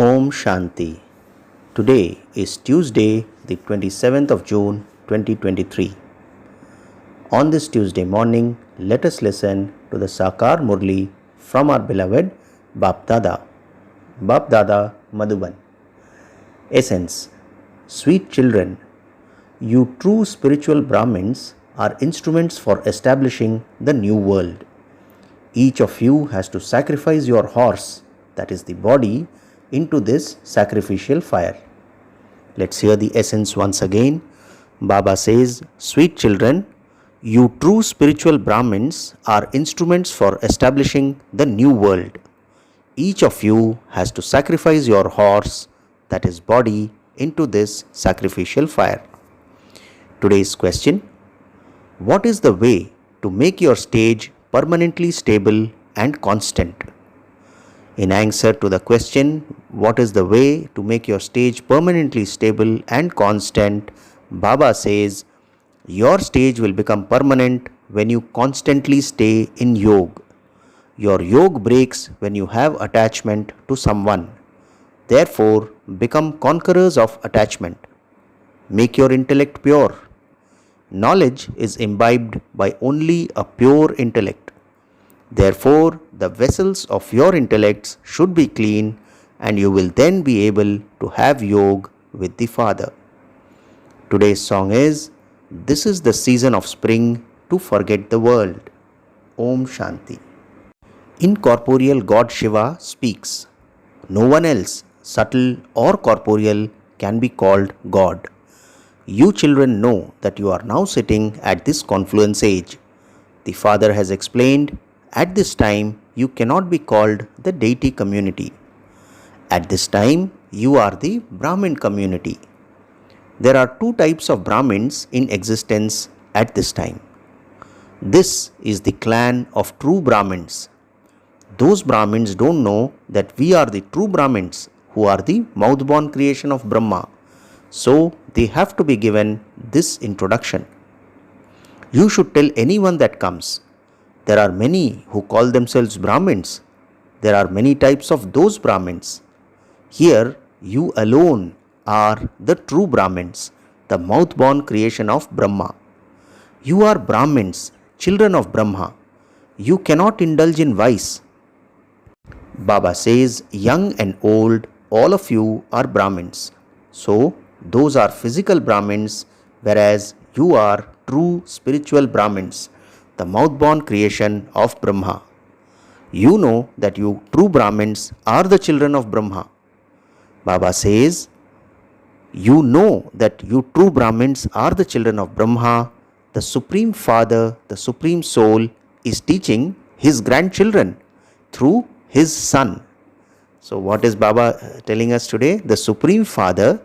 Om Shanti. Today is Tuesday, the 27th of June 2023. On this Tuesday morning, let us listen to the Sakar Murli from our beloved Bap Dada Madhuban. Essence. Sweet children, you true spiritual Brahmins are instruments for establishing the new world. Each of you has to sacrifice your horse, that is the body, into this sacrificial fire. Let's hear the essence once again. Baba says, sweet children, you true spiritual Brahmins are instruments for establishing the new world. Each of you has to sacrifice your horse, that is body, into this sacrificial fire. Today's question: what is the way to make your stage permanently stable and constant? In answer to the question, what is the way to make your stage permanently stable and constant, Baba says, your stage will become permanent when you constantly stay in yoga. Your yoga breaks when you have attachment to someone. Therefore, become conquerors of attachment. Make your intellect pure. Knowledge is imbibed by only a pure intellect. Therefore, the vessels of your intellects should be clean, and you will then be able to have yoga with the Father. Today's song is, This is the Season of Spring to Forget the World. Om Shanti. Incorporeal God Shiva speaks. No one else, subtle or corporeal, can be called God. You children know that you are now sitting at this confluence age. The Father has explained, at this time you cannot be called the deity community. At this time you are the Brahmin community. There are two types of Brahmins in existence at this time. This is the clan of true Brahmins. Those Brahmins don't know that we are the true Brahmins who are the mouth-born creation of Brahma. So they have to be given this introduction. You should tell anyone that comes. There are many who call themselves Brahmins. There are many types of those Brahmins. Here, you alone are the true Brahmins, the mouth-born creation of Brahma. You are Brahmins, children of Brahma. You cannot indulge in vice. Baba says, young and old, all of you are Brahmins. So, those are physical Brahmins, whereas you are true spiritual Brahmins, the mouth-born creation of Brahma. You know that you true Brahmins are the children of Brahma. Baba says, you know that you true Brahmins are the children of Brahma. The Supreme Father, the Supreme Soul, is teaching his grandchildren through his Son. So what is Baba telling us today? The Supreme Father,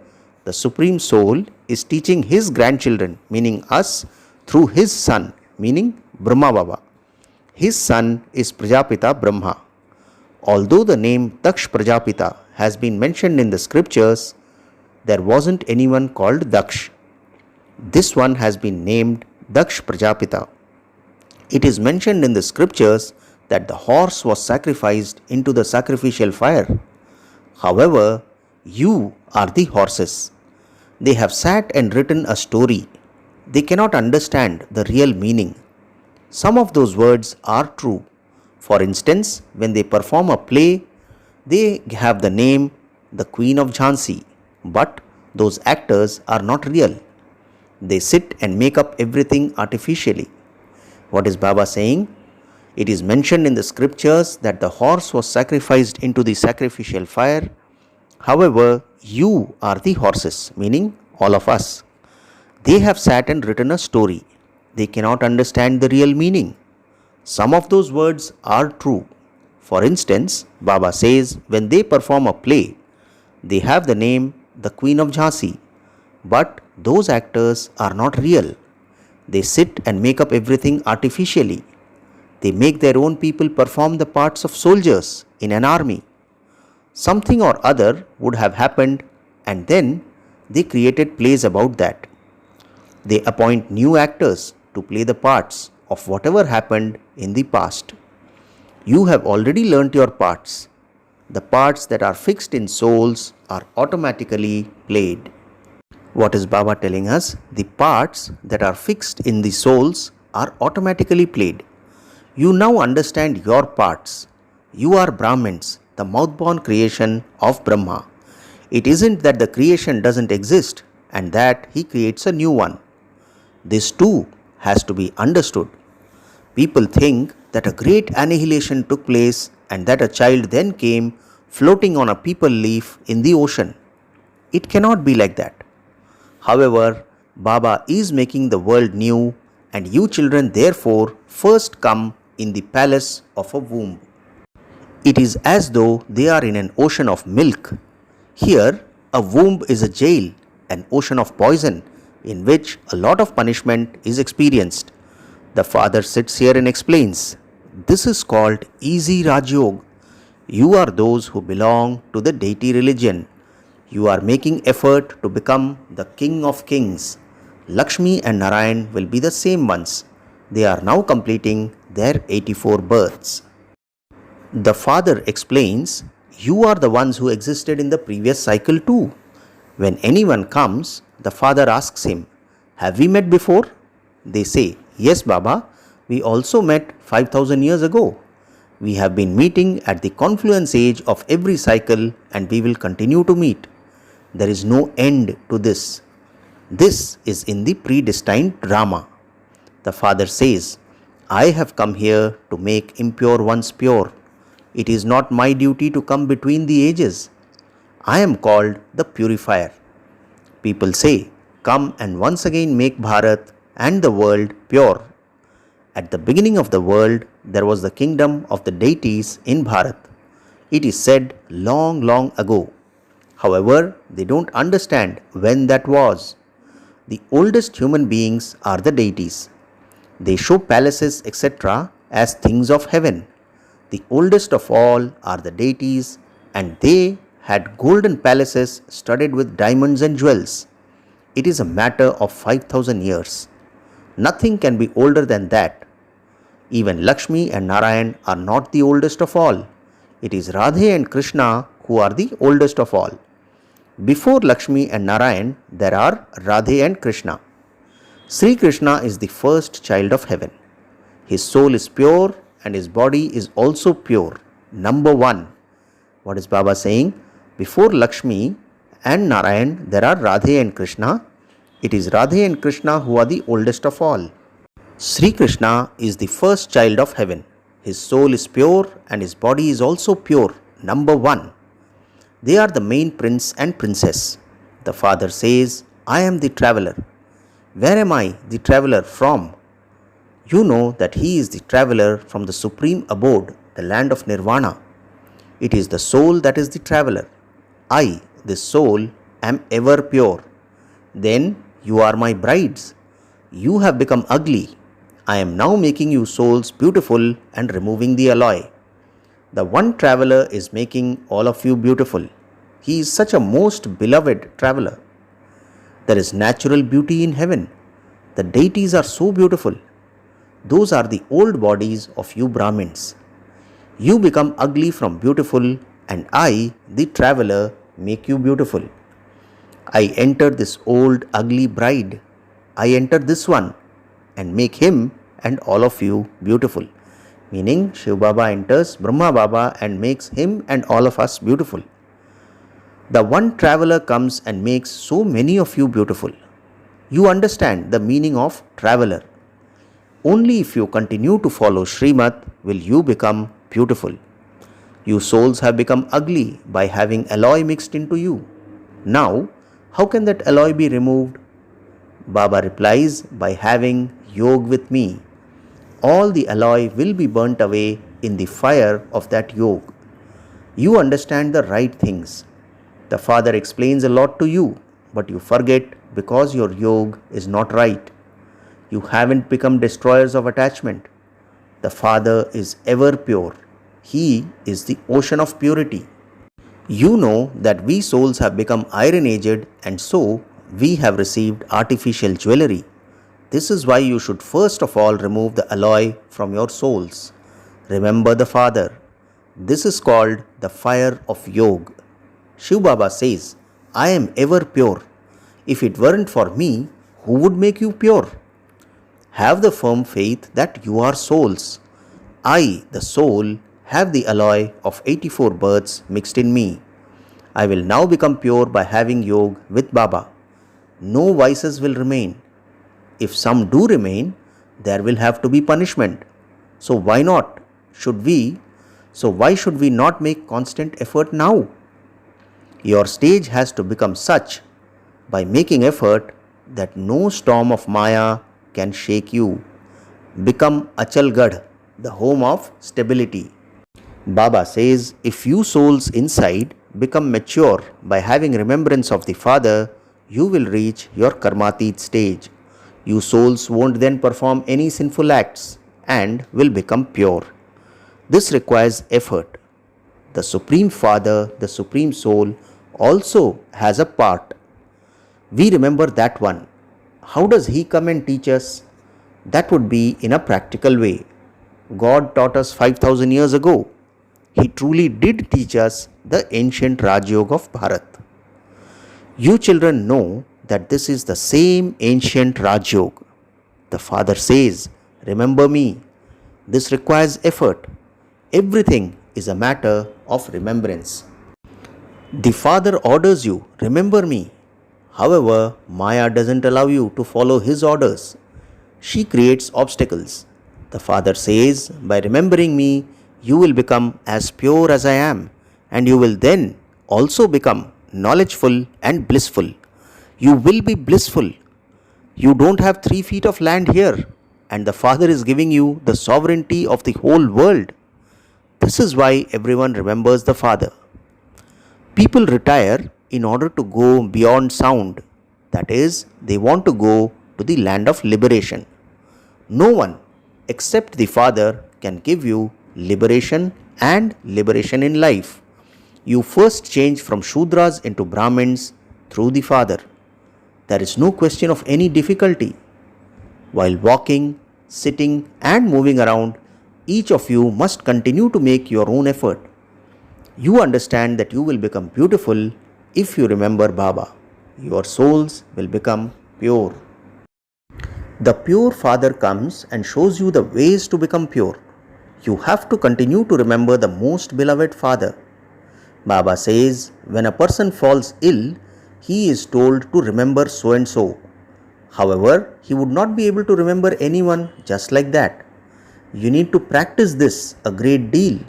the Supreme Soul, is teaching his grandchildren, meaning us, through his Son, meaning Brahma Baba. His son is Prajapita Brahma. Although the name Daksh Prajapita has been mentioned in the scriptures, there wasn't anyone called Daksh. This one has been named Daksh Prajapita. It is mentioned in the scriptures that the horse was sacrificed into the sacrificial fire. However, you are the horses. They have sat and written a story. They cannot understand the real meaning. Some of those words are true. For instance, when they perform a play, they have the name the Queen of Jhansi, but those actors are not real. They sit and make up everything artificially. What is Baba saying? It is mentioned in the scriptures that the horse was sacrificed into the sacrificial fire. However, you are the horses, meaning all of us. They have sat and written a story. They cannot understand the real meaning. Some of those words are true. For instance, Baba says when they perform a play, they have the name the Queen of Jhansi, but those actors are not real. They sit and make up everything artificially. They make their own people perform the parts of soldiers in an army. Something or other would have happened, and then they created plays about that. They appoint new actors to play the parts of whatever happened in the past. You have already learnt your parts. The parts that are fixed in souls are automatically played. What is Baba telling us? The parts that are fixed in the souls are automatically played. You now understand your parts. You are Brahmins, the mouth-born creation of Brahma. It isn't that the creation doesn't exist and that he creates a new one. This too has to be understood. People think that a great annihilation took place and that a child then came floating on a peepal leaf in the ocean. It cannot be like that. However, Baba is making the world new, and you children therefore first come in the palace of a womb. It is as though they are in an ocean of milk. Here, a womb is a jail, an ocean of poison, in which a lot of punishment is experienced. The father sits here and explains, this is called easy Rajyog. You are those who belong to the deity religion. You are making effort to become the king of kings. Lakshmi and Narayan will be the same ones. They are now completing their 84 births. The father explains, you are the ones who existed in the previous cycle too. When anyone comes, the father asks him, have we met before? They say, yes Baba, we also met 5000 years ago. We have been meeting at the confluence age of every cycle and we will continue to meet. There is no end to this. This is in the predestined drama. The father says, I have come here to make impure ones pure. It is not my duty to come between the ages. I am called the purifier. People say, come and once again make Bharat and the world pure. At the beginning of the world, there was the kingdom of the deities in Bharat. It is said long, long ago. However, they don't understand when that was. The oldest human beings are the deities. They show palaces, etc. as things of heaven. The oldest of all are the deities, and they had golden palaces studded with diamonds and jewels. It is a matter of 5000 years. Nothing can be older than that. Even Lakshmi and Narayan are not the oldest of all. It is Radhe and Krishna who are the oldest of all. Before Lakshmi and Narayan, there are Radhe and Krishna. Sri Krishna is the first child of heaven. His soul is pure and his body is also pure. Number one. What is Baba saying? Before Lakshmi and Narayan, there are Radhe and Krishna. It is Radhe and Krishna who are the oldest of all. Sri Krishna is the first child of heaven. His soul is pure and his body is also pure. Number one. They are the main prince and princess. The father says, I am the traveler. Where am I the traveler from? You know that he is the traveler from the supreme abode, the land of Nirvana. It is the soul that is the traveler. I, this soul, am ever pure. Then you are my brides. You have become ugly. I am now making you souls beautiful and removing the alloy. The one traveler is making all of you beautiful. He is such a most beloved traveler. There is natural beauty in heaven. The deities are so beautiful. Those are the old bodies of you Brahmins. You become ugly from beautiful, and I, the traveler, make you beautiful. I enter this old ugly bride. I enter this one and make him and all of you beautiful. Meaning Shiv Baba enters Brahma Baba and makes him and all of us beautiful. The one traveler comes and makes so many of you beautiful. You understand the meaning of traveler. Only if you continue to follow Srimad will you become beautiful. You souls have become ugly by having alloy mixed into you. Now, how can that alloy be removed? Baba replies, by having yog with me. All the alloy will be burnt away in the fire of that yog. You understand the right things. The father explains a lot to you, but you forget because your yog is not right. You haven't become destroyers of attachment. The father is ever pure. He is the ocean of purity. You know that we souls have become iron-aged and so we have received artificial jewelry. This is why you should first of all remove the alloy from your souls. Remember the father. This is called the fire of Yoga. Shiv Baba says, I am ever pure. If it weren't for me, who would make you pure? Have the firm faith that you are souls. I, the soul, have the alloy of 84 births mixed in me. I will now become pure by having yoga with Baba. No vices will remain. If some do remain, there will have to be punishment. So why not? Why should we not make constant effort now? Your stage has to become such by making effort that no storm of Maya can shake you. Become Achalgarh, the home of stability. Baba says, if you souls inside become mature by having remembrance of the Father, you will reach your karmatit stage. You souls won't then perform any sinful acts and will become pure. This requires effort. The Supreme Father, the Supreme Soul, also has a part. We remember that one. How does He come and teach us? That would be in a practical way. God taught us 5,000 years ago. He truly did teach us the ancient Raj Yoga of Bharat. You children know that this is the same ancient Raj Yoga. The Father says, remember me. This requires effort. Everything is a matter of remembrance. The Father orders you, remember me. However, Maya doesn't allow you to follow His orders. She creates obstacles. The Father says, by remembering me, you will become as pure as I am, and you will then also become knowledgeful and blissful. You will be blissful. You don't have 3 feet of land here, and the Father is giving you the sovereignty of the whole world. This is why everyone remembers the Father. People retire in order to go beyond sound. That is, they want to go to the land of liberation. No one except the Father can give you liberation and liberation in life. You first change from Shudras into Brahmins through the Father. There is no question of any difficulty. While walking, sitting and moving around, each of you must continue to make your own effort. You understand that you will become beautiful if you remember Baba. Your souls will become pure. The pure Father comes and shows you the ways to become pure. You have to continue to remember the most beloved Father. Baba says, when a person falls ill, he is told to remember so and so. However, he would not be able to remember anyone just like that. You need to practice this a great deal,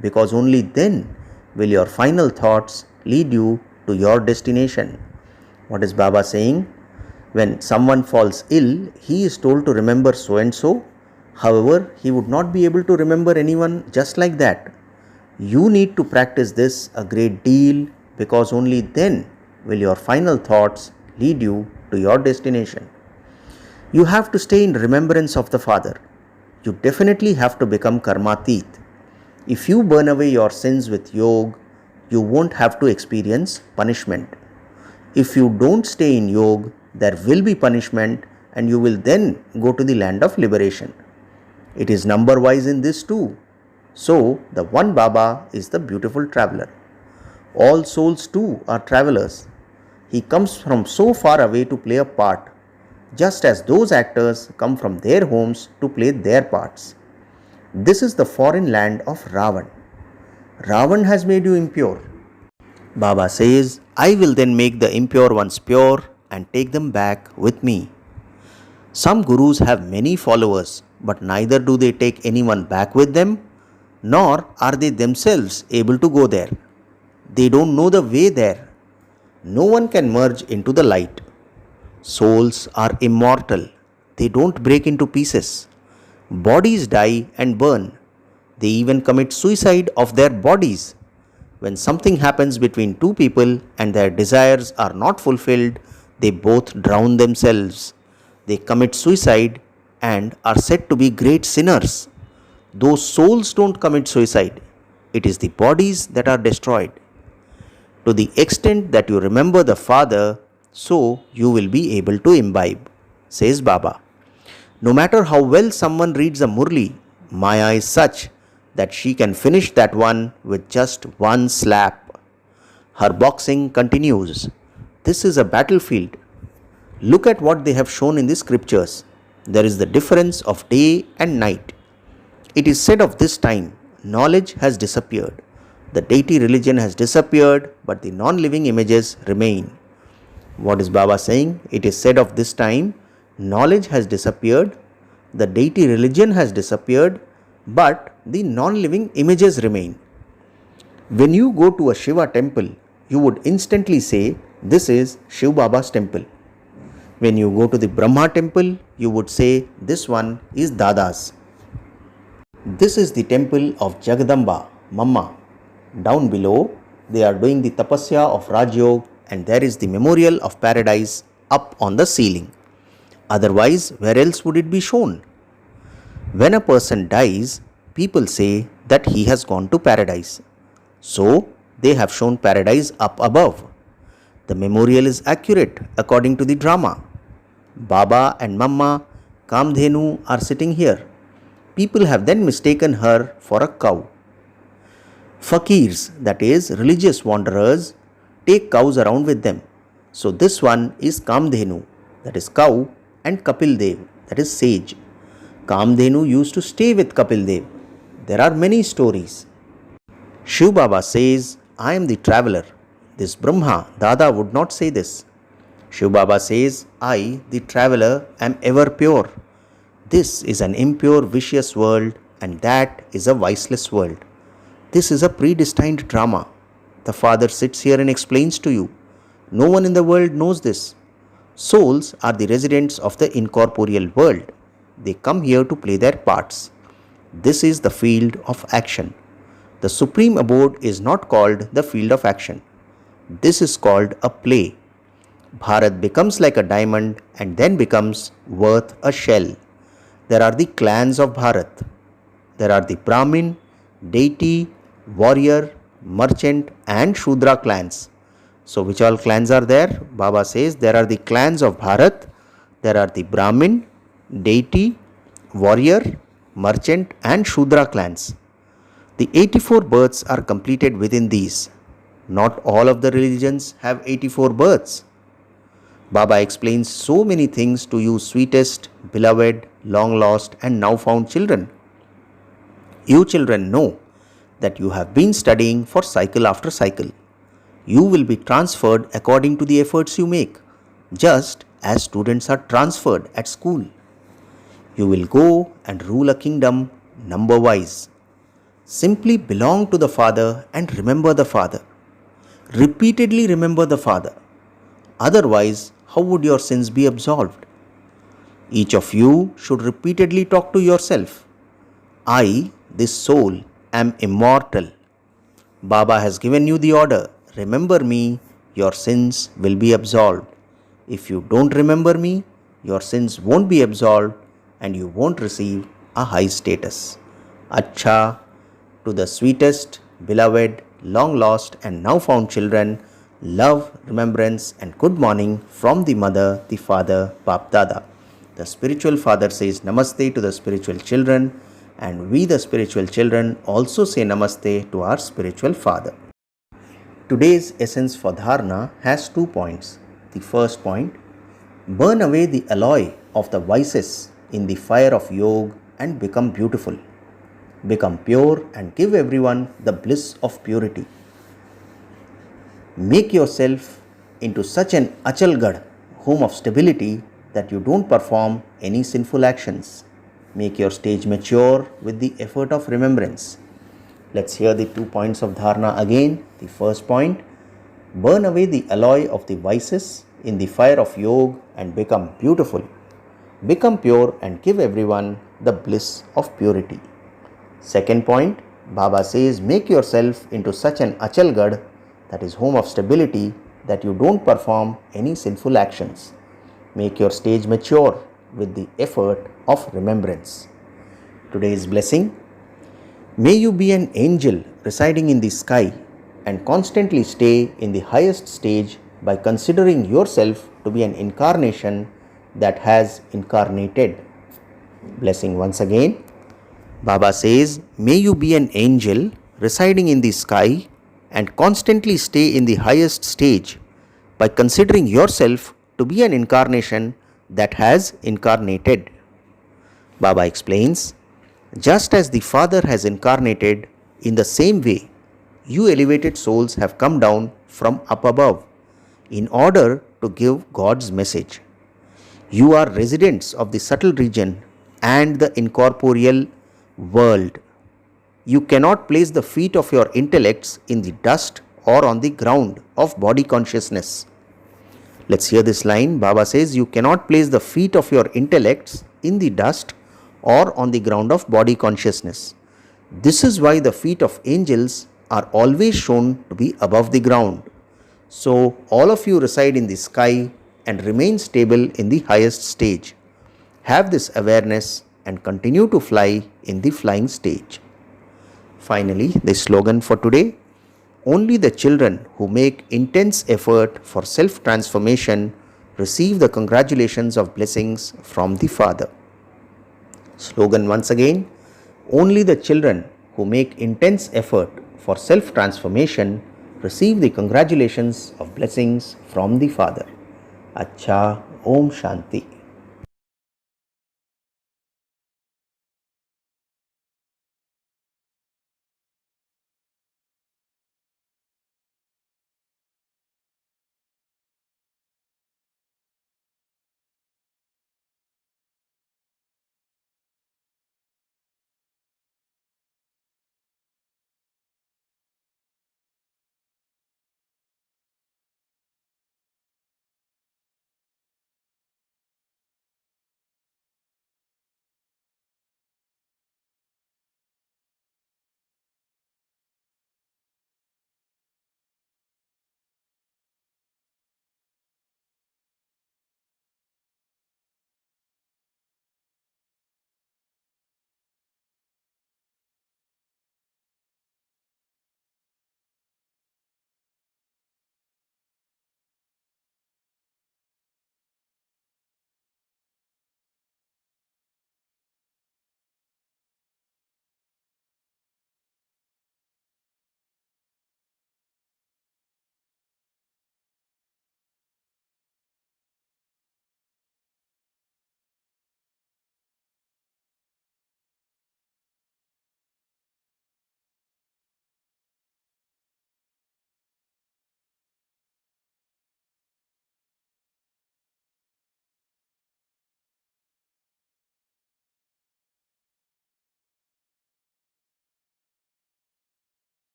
because only then will your final thoughts lead you to your destination. What is Baba saying? When someone falls ill, he is told to remember so and so. However, he would not be able to remember anyone just like that. You need to practice this a great deal, because only then will your final thoughts lead you to your destination. You have to stay in remembrance of the Father. You definitely have to become karmatit. If you burn away your sins with yoga, you won't have to experience punishment. If you don't stay in yoga, there will be punishment and you will then go to the land of liberation. It is number wise in this too. So, the one Baba is the beautiful traveler. All souls too are travelers. He comes from so far away to play a part, just as those actors come from their homes to play their parts. This is the foreign land of Ravan. Ravan has made you impure. Baba says, I will then make the impure ones pure and take them back with me. Some gurus have many followers, but neither do they take anyone back with them, nor are they themselves able to go there. They don't know the way there. No one can merge into the light. Souls are immortal. They don't break into pieces. Bodies die and burn. They even commit suicide of their bodies. When something happens between two people and their desires are not fulfilled, they both drown themselves. They commit suicide and are said to be great sinners. Those souls don't commit suicide. It is the bodies that are destroyed. To the extent that you remember the Father, so you will be able to imbibe, says Baba. No matter how well someone reads a Murli, Maya is such that she can finish that one with just one slap. Her boxing continues. This is a battlefield. Look at what they have shown in the scriptures. There is the difference of day and night. It is said of this time, knowledge has disappeared. The deity religion has disappeared, but the non-living images remain. What is Baba saying? It is said of this time, knowledge has disappeared, the deity religion has disappeared, but the non-living images remain. When you go to a Shiva temple, you would instantly say, this is Shiv Baba's temple. When you go to the Brahma temple, you would say, this one is Dada's. This is the temple of Jagadamba, Mamma. Down below, they are doing the tapasya of Rajyog, and there is the memorial of paradise up on the ceiling. Otherwise, where else would it be shown? When a person dies, people say that he has gone to paradise. So, they have shown paradise up above. The memorial is accurate according to the drama. Baba and Mamma Kamdhenu are sitting here. People have then mistaken her for a cow. Fakirs, that is religious wanderers, take cows around with them. So this one is Kamdhenu, that is cow, and Kapil Dev, that is sage. Kamdhenu used to stay with Kapil Dev. There are many stories. Shiv Baba says, I am the traveler. This Brahma, Dada would not say this. Shiv Baba says, I, the traveler, am ever pure. This is an impure, vicious world, and that is a viceless world. This is a predestined drama. The Father sits here and explains to you. No one in the world knows this. Souls are the residents of the incorporeal world. They come here to play their parts. This is the field of action. The supreme abode is not called the field of action. This is called a play. Bharat becomes like a diamond and then becomes worth a shell. There are the clans of Bharat. There are the Brahmin, deity, warrior, merchant and Shudra clans. So which all clans are there? Baba says there are the clans of Bharat, there are the Brahmin, deity, warrior, merchant and Shudra clans. The 84 births are completed within these. Not all of the religions have 84 births. Baba explains so many things to you sweetest, beloved, long lost and now found children. You children know that you have been studying for cycle after cycle. You will be transferred according to the efforts you make, just as students are transferred at school. You will go and rule a kingdom number-wise. Simply belong to the Father and remember the Father. Repeatedly remember the Father. Otherwise, how would your sins be absolved? Each of you should repeatedly talk to yourself. I, this soul, am immortal. Baba has given you the order. Remember me, your sins will be absolved. If you don't remember me, your sins won't be absolved and you won't receive a high status. Acha, to the sweetest, beloved, long lost and now found children, love, remembrance and good morning from the mother, the father, Bap Dada. The spiritual father says namaste to the spiritual children, and we the spiritual children also say namaste to our spiritual father. Today's essence for dharana has 2 points. The first point, burn away the alloy of the vices in the fire of yoga and become beautiful. Become pure and give everyone the bliss of purity. Make yourself into such an Achalgad, home of stability, that you don't perform any sinful actions. Make your stage mature with the effort of remembrance. Let's hear the 2 points of dharana again. The first point, burn away the alloy of the vices in the fire of yoga and become beautiful. Become pure and give everyone the bliss of purity. Second point, Baba says make yourself into such an Achalgad, that is home of stability, that you don't perform any sinful actions. Make your stage mature with the effort of remembrance. Today's blessing, may you be an angel residing in the sky and constantly stay in the highest stage by considering yourself to be an incarnation that has incarnated. Blessing once again, Baba says, may you be an angel residing in the sky and constantly stay in the highest stage by considering yourself to be an incarnation that has incarnated. Baba explains, just as the Father has incarnated, in the same way, you elevated souls have come down from up above in order to give God's message. You are residents of the subtle region and the incorporeal world. You cannot place the feet of your intellects in the dust or on the ground of body consciousness. Let's hear this line. Baba says, you cannot place the feet of your intellects in the dust or on the ground of body consciousness. This is why the feet of angels are always shown to be above the ground. So, all of you reside in the sky and remain stable in the highest stage. Have this awareness and continue to fly in the flying stage. Finally, the slogan for today, only the children who make intense effort for self-transformation receive the congratulations of blessings from the Father. Slogan once again, only the children who make intense effort for self-transformation receive the congratulations of blessings from the Father. Acha, Om Shanti.